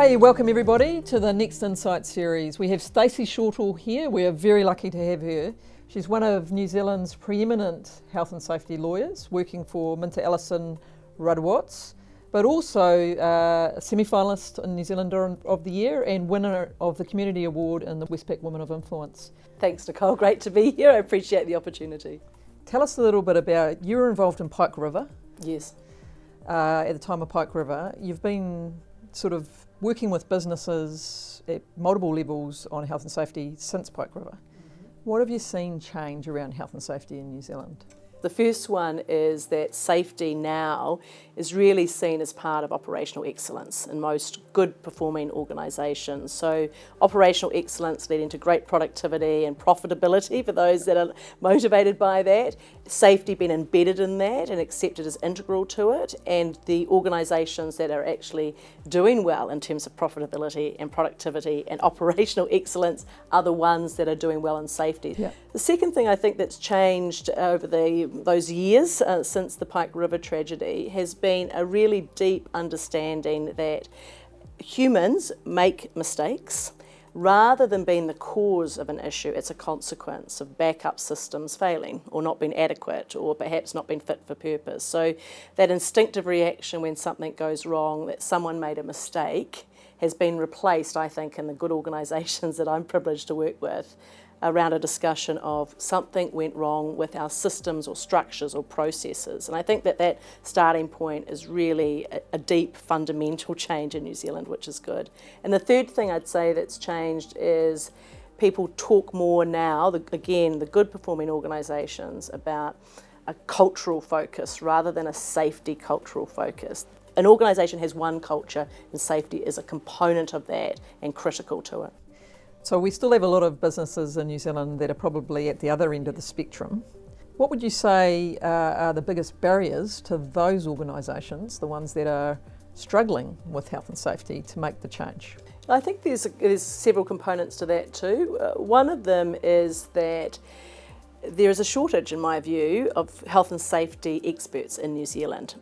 Hey, welcome everybody to the Next Insight series. We have Stacey Shortall here. We are very lucky to have her. She's one of New Zealand's preeminent health and safety lawyers, working for MinterEllisonRuddWatts, but also a semi-finalist in New Zealander of the Year and winner of the Community Award in the Westpac Women of Influence. Thanks, Nicole. Great to be here. I appreciate the opportunity. Tell us a little bit about, you were involved in Pike River. Yes. At the time of Pike River. You've been sort of working with businesses at multiple levels on health and safety since Pike River. What have you seen change around health and safety in New Zealand? The first one is that safety now is really seen as part of operational excellence in most good performing organisations. So operational excellence leading to great productivity and profitability for those that are motivated by that. Safety being embedded in that and accepted as integral to it, and the organisations that are actually doing well in terms of profitability and productivity and operational excellence are the ones that are doing well in safety. Yeah. The second thing I think that's changed over those years since the Pike River tragedy has been a really deep understanding that humans make mistakes. Rather than being the cause of an issue, it's a consequence of backup systems failing or not being adequate or perhaps not being fit for purpose. So that instinctive reaction when something goes wrong, that someone made a mistake, has been replaced, I think, in the good organisations that I'm privileged to work with, around a discussion of something went wrong with our systems or structures or processes. And I think that starting point is really a deep fundamental change in New Zealand, which is good. And the third thing I'd say that's changed is people talk more now, again, the good performing organisations, about a cultural focus rather than a safety cultural focus. An organisation has one culture and safety is a component of that and critical to it. So we still have a lot of businesses in New Zealand that are probably at the other end of the spectrum. What would you say are the biggest barriers to those organisations, the ones that are struggling with health and safety, to make the change? I think there's several components to that too. One of them is that there is a shortage, in my view, of health and safety experts in New Zealand.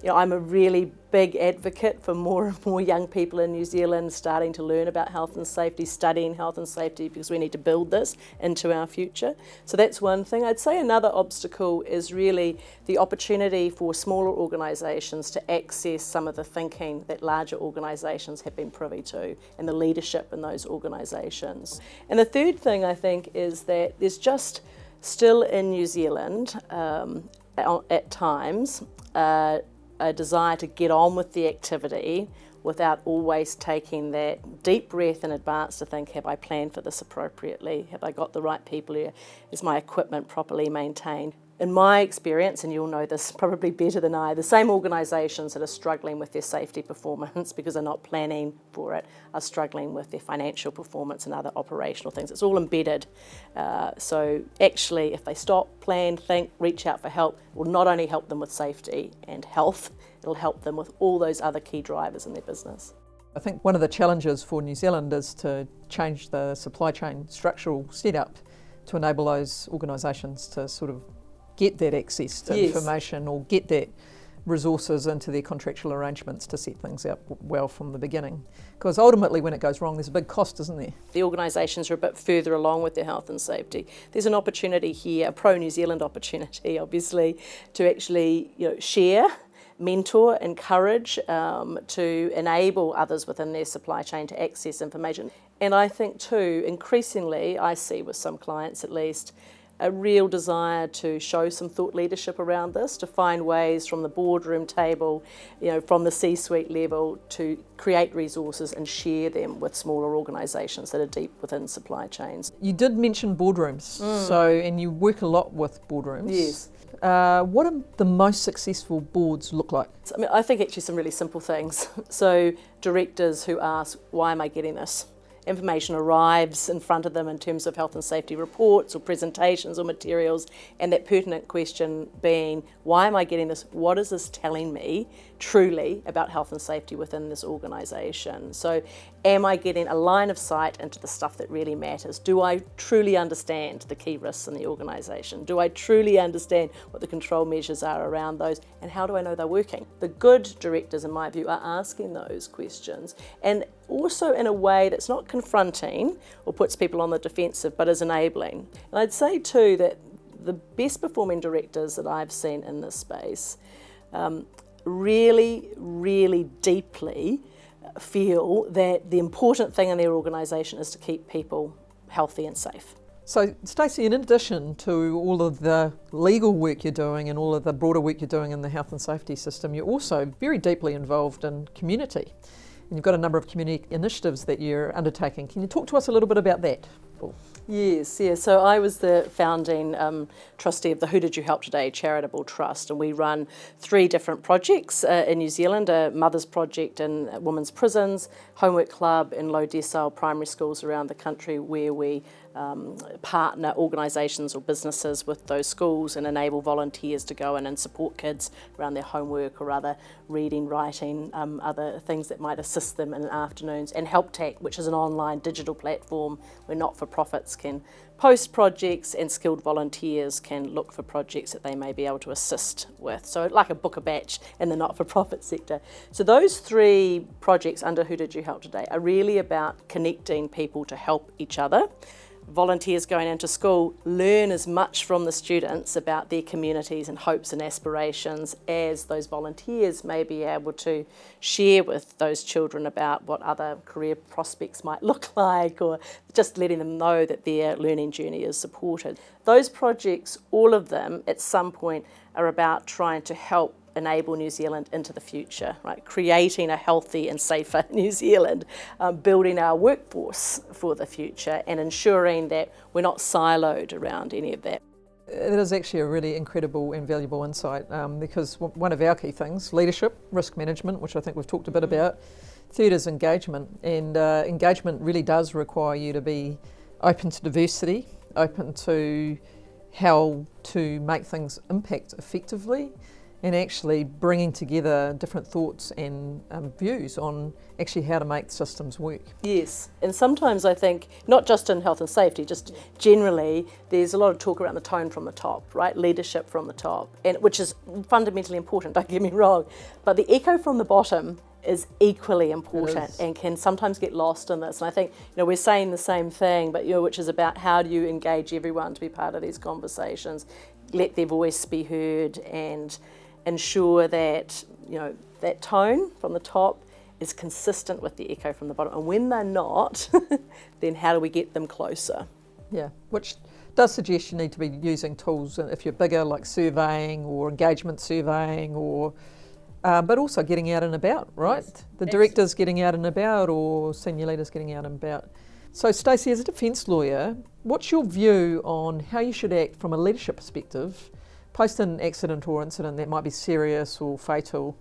You know, I'm a really big advocate for more and more young people in New Zealand starting to learn about health and safety, studying health and safety, because we need to build this into our future. So that's one thing. I'd say another obstacle is really the opportunity for smaller organisations to access some of the thinking that larger organisations have been privy to and the leadership in those organisations. And the third thing I think is that there's just still in New Zealand, at times, a desire to get on with the activity without always taking that deep breath in advance to think, have I planned for this appropriately? Have I got the right people here? Is my equipment properly maintained? In my experience, and you'll know this probably better than I, the same organisations that are struggling with their safety performance because they're not planning for it are struggling with their financial performance and other operational things. It's all embedded. So actually, if they stop, plan, think, reach out for help, it will not only help them with safety and health, it'll help them with all those other key drivers in their business. I think one of the challenges for New Zealand is to change the supply chain structural setup to enable those organisations to sort of get that access to information or get that resources into their contractual arrangements to set things up well from the beginning. Because ultimately when it goes wrong, there's a big cost, isn't there? The organisations are a bit further along with their health and safety. There's an opportunity here, a pro-New Zealand opportunity obviously, to actually share, mentor, encourage, to enable others within their supply chain to access information. And I think too, increasingly, I see with some clients at least, a real desire to show some thought leadership around this, to find ways from the boardroom table, from the C-suite level, to create resources and share them with smaller organisations that are deep within supply chains. You did mention boardrooms, and you work a lot with boardrooms. Yes. What do the most successful boards look like? I think actually some really simple things. So directors who ask, why am I getting this? Information arrives in front of them in terms of health and safety reports or presentations or materials, and that pertinent question being, why am I getting this? What is this telling me truly about health and safety within this organisation? So am I getting a line of sight into the stuff that really matters? Do I truly understand the key risks in the organisation? Do I truly understand what the control measures are around those? And how do I know they're working? The good directors, in my view, are asking those questions. And also in a way that's not confronting or puts people on the defensive, but is enabling. And I'd say too that the best performing directors that I've seen in this space really, really deeply feel that the important thing in their organisation is to keep people healthy and safe. So, Stacey, in addition to all of the legal work you're doing and all of the broader work you're doing in the health and safety system, you're also very deeply involved in community. And you've got a number of community initiatives that you're undertaking. Can you talk to us a little bit about that? Yes. So I was the founding trustee of the Who Did You Help Today charitable trust, and we run 3 different projects in New Zealand: a Mothers Project in women's prisons, Homework Club in low decile primary schools around the country, where we partner organisations or businesses with those schools and enable volunteers to go in and support kids around their homework or other reading, writing, other things that might assist them in afternoons. And HelpTech, which is an online digital platform where not-for-profits can post projects and skilled volunteers can look for projects that they may be able to assist with. So like a book a batch in the not-for-profit sector. So those 3 projects under Who Did You Help Today are really about connecting people to help each other. Volunteers going into school learn as much from the students about their communities and hopes and aspirations as those volunteers may be able to share with those children about what other career prospects might look like, or just letting them know that their learning journey is supported. Those projects, all of them at some point, are about trying to help enable New Zealand into the future, right? Creating a healthy and safer New Zealand, building our workforce for the future and ensuring that we're not siloed around any of that. It is actually a really incredible and valuable insight because one of our key things, leadership, risk management, which I think we've talked a bit about. Third is engagement, and engagement really does require you to be open to diversity, open to how to make things impact effectively, and actually bringing together different thoughts and views on actually how to make systems work. Yes, and sometimes I think, not just in health and safety, just generally, there's a lot of talk around the tone from the top, right? Leadership from the top, and which is fundamentally important, don't get me wrong, but the echo from the bottom is equally important and can sometimes get lost in this. And I think, we're saying the same thing, but which is about how do you engage everyone to be part of these conversations, let their voice be heard, and ensure that that tone from the top is consistent with the echo from the bottom. And when they're not, then how do we get them closer? Yeah, which does suggest you need to be using tools if you're bigger, like surveying or engagement surveying, or but also getting out and about, right? Yes, the directors getting out and about, or senior leaders getting out and about. So Stacey, as a defence lawyer, what's your view on how you should act from a leadership perspective post an accident or incident that might be serious or fatal?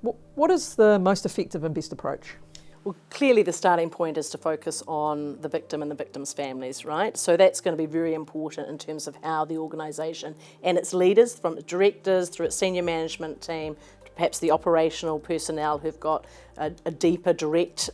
What is the most effective and best approach? Well, clearly the starting point is to focus on the victim and the victims' families, right? So that's going to be very important in terms of how the organisation and its leaders, from the directors through its senior management team, perhaps the operational personnel who've got a deeper direct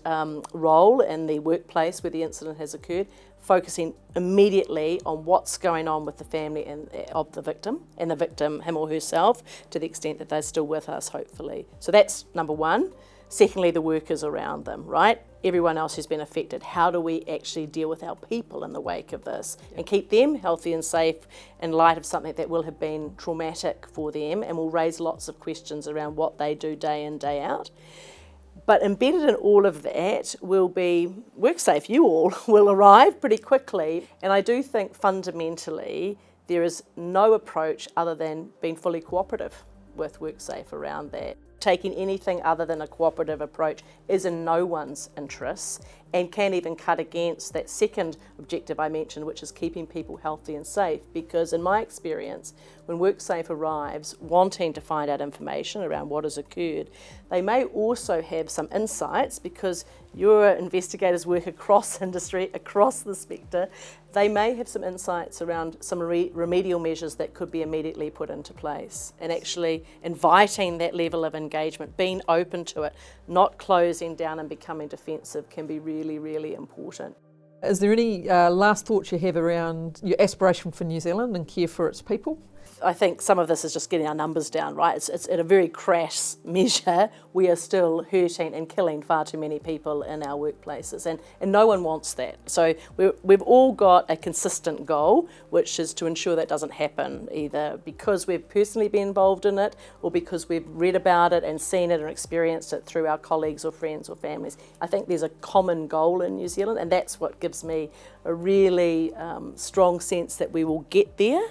role in the workplace where the incident has occurred, focusing immediately on what's going on with the family of the victim, and the victim, him or herself, to the extent that they're still with us, hopefully. So that's number one. Secondly, the workers around them, right? Everyone else who's been affected. How do we actually deal with our people in the wake of this and keep them healthy and safe in light of something that will have been traumatic for them and will raise lots of questions around what they do day in, day out. But embedded in all of that will be WorkSafe. You all will arrive pretty quickly. And I do think fundamentally there is no approach other than being fully cooperative with WorkSafe around that. Taking anything other than a cooperative approach is in no one's interests and can even cut against that second objective I mentioned, which is keeping people healthy and safe. Because in my experience, when WorkSafe arrives wanting to find out information around what has occurred, they may also have some insights, because your investigators work across industry, across the sector. They may have some insights around some remedial measures that could be immediately put into place, and actually inviting that level of engagement, being open to it, not closing down and becoming defensive can be really, really important. Is there any last thoughts you have around your aspiration for New Zealand and care for its people? I think some of this is just getting our numbers down, right? It's at a very crass measure. We are still hurting and killing far too many people in our workplaces, and no one wants that. So we've all got a consistent goal, which is to ensure that doesn't happen, either because we've personally been involved in it or because we've read about it and seen it and experienced it through our colleagues or friends or families. I think there's a common goal in New Zealand, and that's what gives me a really strong sense that we will get there.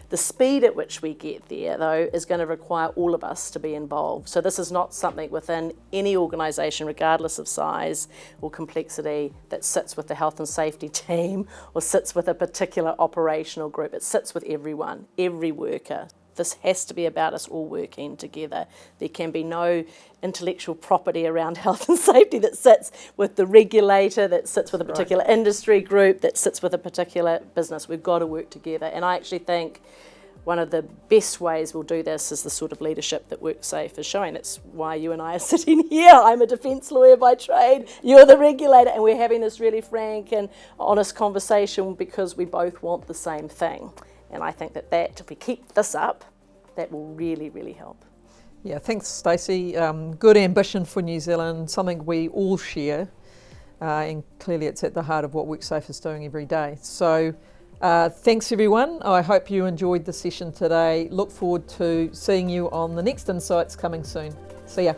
The speed at which we get there, though, is going to require all of us to be involved. So this is not something within any organisation, regardless of size or complexity, that sits with the health and safety team or sits with a particular operational group. It sits with everyone, every worker. This has to be about us all working together. There can be no intellectual property around health and safety that sits with the regulator, that sits with a particular industry group, that sits with a particular business. We've got to work together. And I actually think one of the best ways we'll do this is the sort of leadership that WorkSafe is showing. That's why you and I are sitting here. I'm a defence lawyer by trade, you're the regulator, and we're having this really frank and honest conversation because we both want the same thing. And I think that if we keep this up, that will really, really help. Yeah, thanks, Stacey. Good ambition for New Zealand, something we all share, and clearly it's at the heart of what WorkSafe is doing every day. So thanks, everyone. I hope you enjoyed the session today. Look forward to seeing you on the next Insights coming soon. See ya.